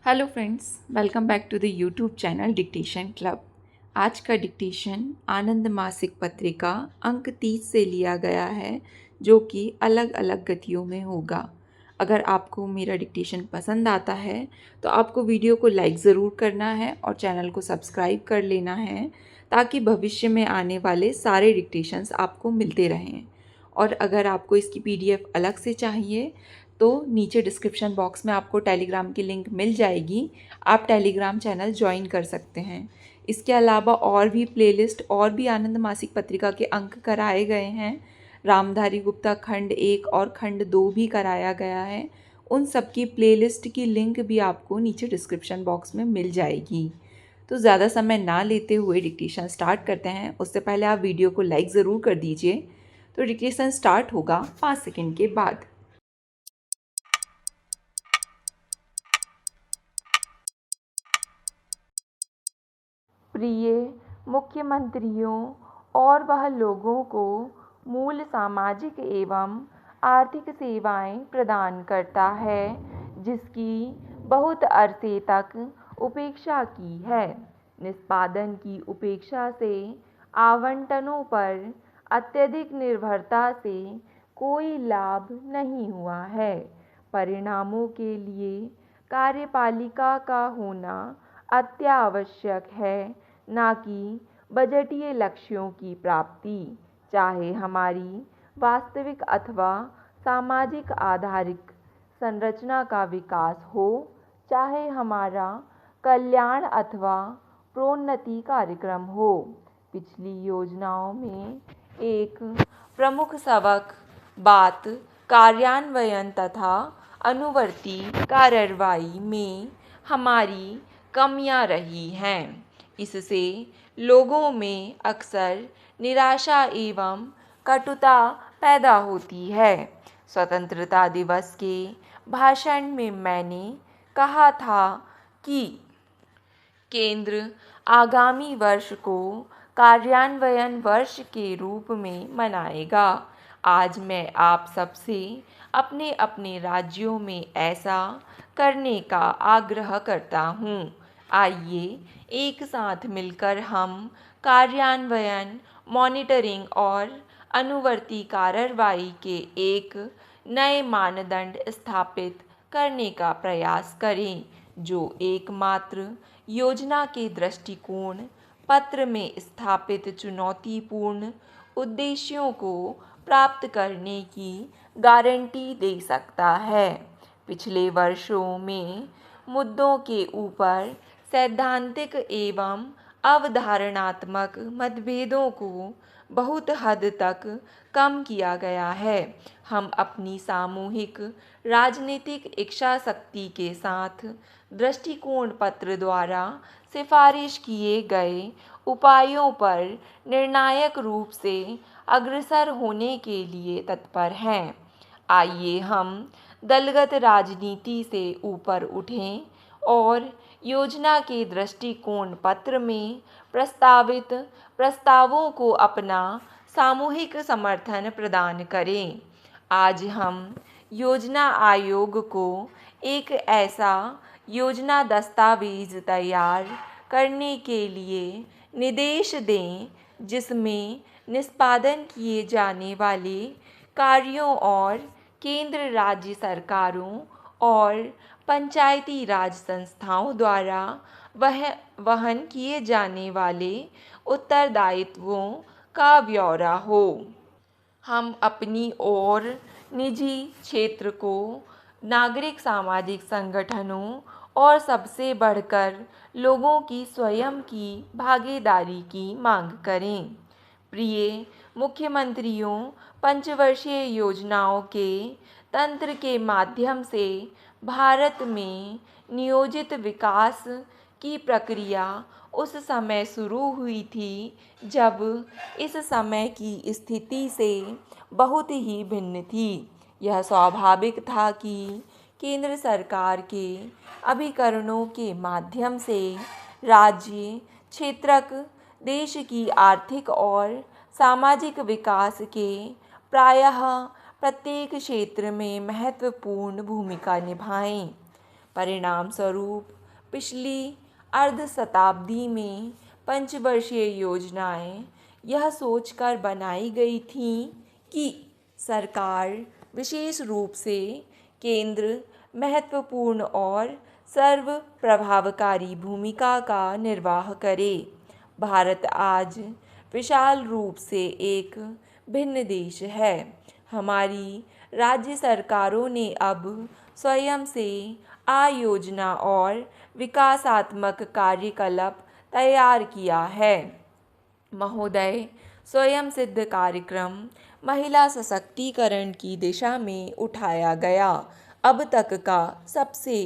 Hello friends, welcome back to the YouTube channel dictation club. आज का dictation आनंद मासिक पत्रिका अंक 30 से लिया गया है, जो कि अलग अलग गतियों में होगा। अगर आपको मेरा डिक्टेशन पसंद आता है तो आपको वीडियो को लाइक ज़रूर करना है और चैनल को सब्सक्राइब कर लेना है, ताकि भविष्य में आने वाले सारे डिक्टेशंस आपको मिलते रहें। और अगर आपको इसकी पीडीएफ अलग से चाहिए तो नीचे डिस्क्रिप्शन बॉक्स में आपको टेलीग्राम की लिंक मिल जाएगी। आप टेलीग्राम चैनल ज्वाइन कर सकते हैं। इसके अलावा और भी प्लेलिस्ट और भी आनंद मासिक पत्रिका के अंक कराए गए हैं। रामधारी गुप्ता खंड 1 और खंड 2 भी कराया गया है। उन सब की प्लेलिस्ट की लिंक भी आपको नीचे डिस्क्रिप्शन बॉक्स में मिल जाएगी। तो ज़्यादा समय ना लेते हुए डिक्टेशन स्टार्ट करते हैं। उससे पहले आप वीडियो को लाइक ज़रूर कर दीजिए। तो डिक्टेशन स्टार्ट होगा 5 सेकंड के बाद। प्रिय मुख्यमंत्रियों और वह लोगों को मूल सामाजिक एवं आर्थिक सेवाएं प्रदान करता है जिसकी बहुत अरसे तक उपेक्षा की है। निष्पादन की उपेक्षा से आवंटनों पर अत्यधिक निर्भरता से कोई लाभ नहीं हुआ है। परिणामों के लिए कार्यपालिका का होना अत्यावश्यक है, ना कि बजटीय लक्ष्यों की प्राप्ति। चाहे हमारी वास्तविक अथवा सामाजिक आधारिक संरचना का विकास हो, चाहे हमारा कल्याण अथवा प्रोन्नति कार्यक्रम हो। पिछली योजनाओं में एक प्रमुख सबक बात कार्यान्वयन तथा अनुवर्ती कार्रवाई में हमारी कमियां रही हैं। इससे लोगों में अक्सर निराशा एवं कटुता पैदा होती है। स्वतंत्रता दिवस के भाषण में मैंने कहा था कि केंद्र आगामी वर्ष को कार्यान्वयन वर्ष के रूप में मनाएगा। आज मैं आप सबसे अपने अपने राज्यों में ऐसा करने का आग्रह करता हूँ। आइए एक साथ मिलकर हम कार्यान्वयन, मॉनिटरिंग और अनुवर्ती कार्रवाई के एक नए मानदंड स्थापित करने का प्रयास करें, जो एकमात्र योजना के दृष्टिकोण पत्र में स्थापित चुनौतीपूर्ण उद्देश्यों को प्राप्त करने की गारंटी दे सकता है। पिछले वर्षों में मुद्दों के ऊपर सैद्धांतिक एवं अवधारणात्मक मतभेदों को बहुत हद तक कम किया गया है। हम अपनी सामूहिक राजनीतिक इच्छा शक्ति के साथ दृष्टिकोण पत्र द्वारा सिफारिश किए गए उपायों पर निर्णायक रूप से अग्रसर होने के लिए तत्पर हैं। आइए हम दलगत राजनीति से ऊपर उठें और योजना के दृष्टिकोण पत्र में प्रस्तावित प्रस्तावों को अपना सामूहिक समर्थन प्रदान करें। आज हम योजना आयोग को एक ऐसा योजना दस्तावेज तैयार करने के लिए निर्देश दें जिसमें निष्पादन किए जाने वाले कार्यों और केंद्र राज्य सरकारों और पंचायती राज संस्थाओं द्वारा वहन किए जाने वाले उत्तरदायित्वों का ब्यौरा हो। हम अपनी और निजी क्षेत्र को नागरिक सामाजिक संगठनों और सबसे बढ़कर लोगों की स्वयं की भागीदारी की मांग करें। प्रिय मुख्यमंत्रियों, पंचवर्षीय योजनाओं के तंत्र के माध्यम से भारत में नियोजित विकास की प्रक्रिया उस समय शुरू हुई थी जब इस समय की स्थिति से बहुत ही भिन्न थी। यह स्वाभाविक था कि केंद्र सरकार के अभिकरणों के माध्यम से राज्य क्षेत्रक देश की आर्थिक और सामाजिक विकास के प्रायः प्रत्येक क्षेत्र में महत्वपूर्ण भूमिका निभाएं। परिणाम स्वरूप पिछली अर्ध शताब्दी में पंचवर्षीय योजनाएं यह सोचकर बनाई गई थीं कि सरकार विशेष रूप से केंद्र महत्वपूर्ण और सर्व प्रभावकारी भूमिका का निर्वाह करे। भारत आज विशाल रूप से एक भिन्न देश है। हमारी राज्य सरकारों ने अब स्वयं से आयोजना और विकासात्मक कार्यकलाप तैयार किया है। महोदय, स्वयं सिद्ध कार्यक्रम महिला सशक्तिकरण की दिशा में उठाया गया अब तक का सबसे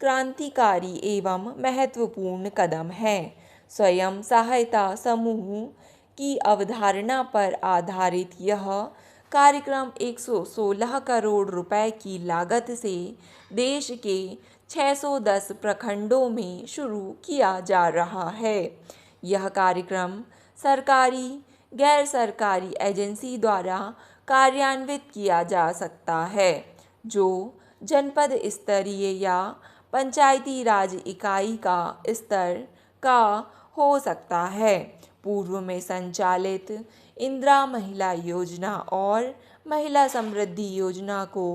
क्रांतिकारी एवं महत्वपूर्ण कदम है। स्वयं सहायता समूह की अवधारणा पर आधारित यह कार्यक्रम 116 करोड़ रुपए की लागत से देश के 610 प्रखंडों में शुरू किया जा रहा है। यह कार्यक्रम सरकारी, गैर सरकारी एजेंसी द्वारा कार्यान्वित किया जा सकता है, जो जनपद स्तरीय या पंचायती राज इकाई का स्तर का हो सकता है। पूर्व में संचालित इंदिरा महिला योजना और महिला समृद्धि योजना को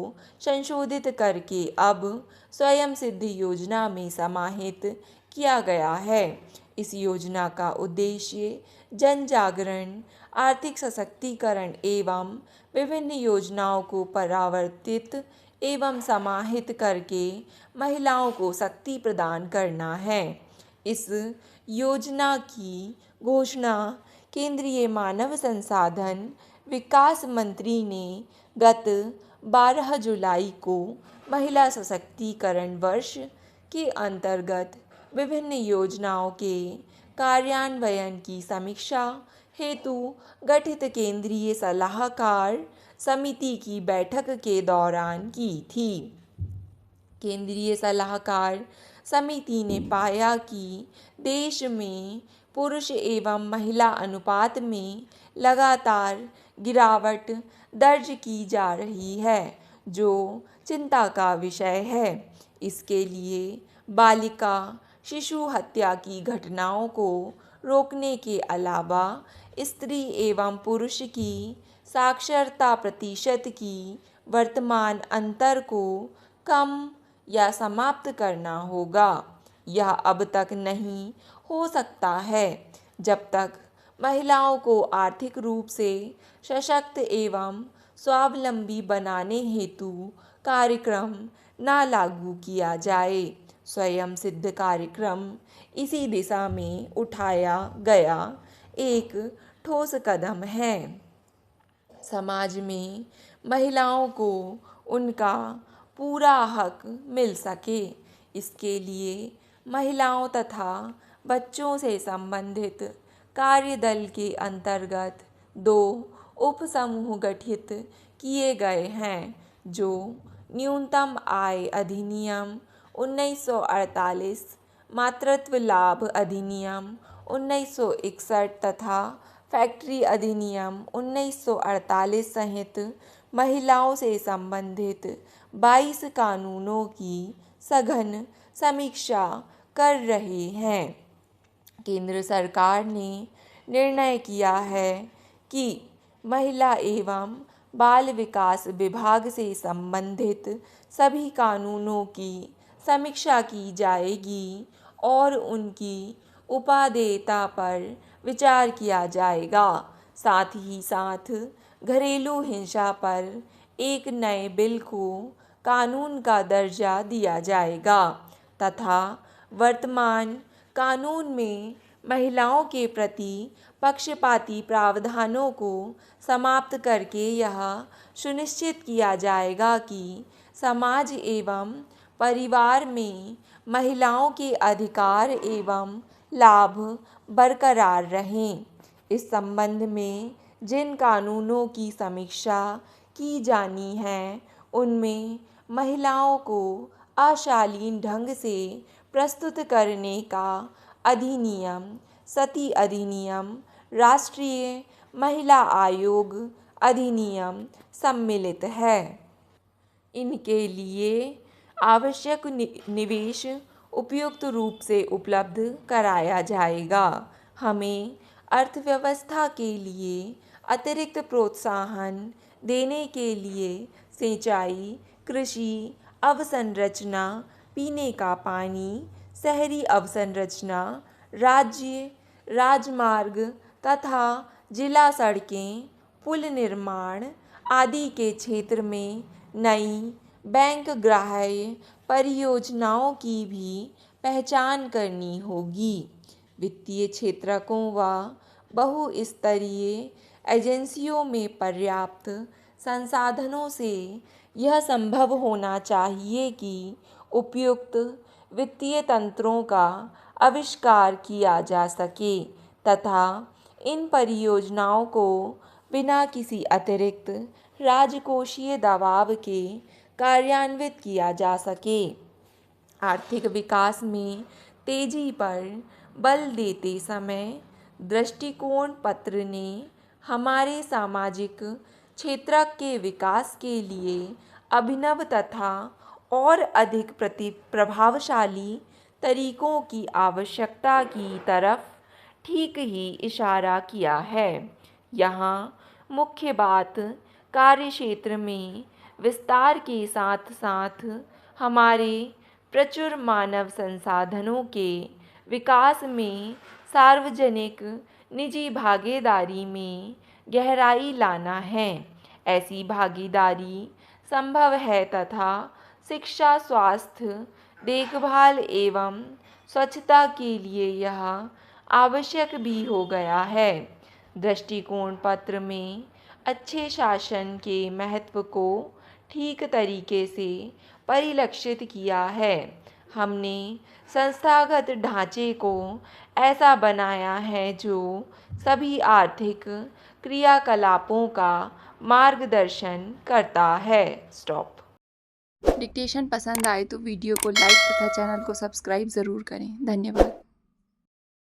संशोधित करके अब स्वयं सिद्ध योजना में समाहित किया गया है। इस योजना का उद्देश्य जन जागरण, आर्थिक सशक्तिकरण एवं विभिन्न योजनाओं को परावर्तित एवं समाहित करके महिलाओं को शक्ति प्रदान करना है। इस योजना की घोषणा केंद्रीय मानव संसाधन विकास मंत्री ने गत 12 जुलाई को महिला सशक्तिकरण वर्ष के अंतर्गत विभिन्न योजनाओं के कार्यान्वयन की समीक्षा हेतु गठित केंद्रीय सलाहकार समिति की बैठक के दौरान की थी। केंद्रीय सलाहकार समिति ने पाया कि देश में पुरुष एवं महिला अनुपात में लगातार गिरावट दर्ज की जा रही है, जो चिंता का विषय है। इसके लिए बालिका शिशु हत्या की घटनाओं को रोकने के अलावा स्त्री एवं पुरुष की साक्षरता प्रतिशत की वर्तमान अंतर को कम या समाप्त करना होगा। यह अब तक नहीं हो सकता है जब तक महिलाओं को आर्थिक रूप से सशक्त एवं स्वावलंबी बनाने हेतु कार्यक्रम न लागू किया जाए। स्वयं सिद्ध कार्यक्रम इसी दिशा में उठाया गया एक ठोस कदम है। समाज में महिलाओं को उनका पूरा हक मिल सके, इसके लिए महिलाओं तथा बच्चों से संबंधित कार्यदल के अंतर्गत 2 उप समूह गठित किए गए हैं, जो न्यूनतम आय अधिनियम 1948, मातृत्व लाभ अधिनियम 1961 तथा फैक्ट्री अधिनियम 1948 सहित महिलाओं से संबंधित 22 कानूनों की सघन समीक्षा कर रहे हैं। केंद्र सरकार ने निर्णय किया है कि महिला एवं बाल विकास विभाग से संबंधित सभी कानूनों की समीक्षा की जाएगी और उनकी उपादेयता पर विचार किया जाएगा। साथ ही साथ घरेलू हिंसा पर एक नए बिल को कानून का दर्जा दिया जाएगा तथा वर्तमान कानून में महिलाओं के प्रति पक्षपाती प्रावधानों को समाप्त करके यह सुनिश्चित किया जाएगा कि समाज एवं परिवार में महिलाओं के अधिकार एवं लाभ बरकरार रहें। इस संबंध में जिन कानूनों की समीक्षा की जानी है, उनमें महिलाओं को अशालीन ढंग से प्रस्तुत करने का अधिनियम, सती अधिनियम, राष्ट्रीय महिला आयोग अधिनियम सम्मिलित है। इनके लिए आवश्यक निवेश उपयुक्त रूप से उपलब्ध कराया जाएगा। हमें अर्थव्यवस्था के लिए अतिरिक्त प्रोत्साहन देने के लिए सिंचाई, कृषि अवसंरचना, पीने का पानी, शहरी अवसंरचना, राज्य राजमार्ग तथा जिला सड़कें, पुल निर्माण आदि के क्षेत्र में नई बैंक ग्राह्य परियोजनाओं की भी पहचान करनी होगी। वित्तीय क्षेत्रकों व बहुस्तरीय एजेंसियों में पर्याप्त संसाधनों से यह संभव होना चाहिए कि उपयुक्त वित्तीय तंत्रों का आविष्कार किया जा सके तथा इन परियोजनाओं को बिना किसी अतिरिक्त राजकोषीय दबाव के कार्यान्वित किया जा सके। आर्थिक विकास में तेजी पर बल देते समय दृष्टिकोण पत्र ने हमारे सामाजिक क्षेत्र के विकास के लिए अभिनव तथा और अधिक प्रभावशाली तरीकों की आवश्यकता की तरफ ठीक ही इशारा किया है। यहाँ मुख्य बात कार्यक्षेत्र में विस्तार के साथ साथ हमारे प्रचुर मानव संसाधनों के विकास में सार्वजनिक निजी भागीदारी में गहराई लाना है। ऐसी भागीदारी संभव है तथा शिक्षा, स्वास्थ्य देखभाल एवं स्वच्छता के लिए यह आवश्यक भी हो गया है। दृष्टिकोण पत्र में अच्छे शासन के महत्व को ठीक तरीके से परिलक्षित किया है। हमने संस्थागत ढांचे को ऐसा बनाया है जो सभी आर्थिक क्रियाकलापों का मार्गदर्शन करता है। स्टॉप। डिक्टेशन पसंद आए तो वीडियो को लाइक तथा चैनल को सब्सक्राइब ज़रूर करें। धन्यवाद।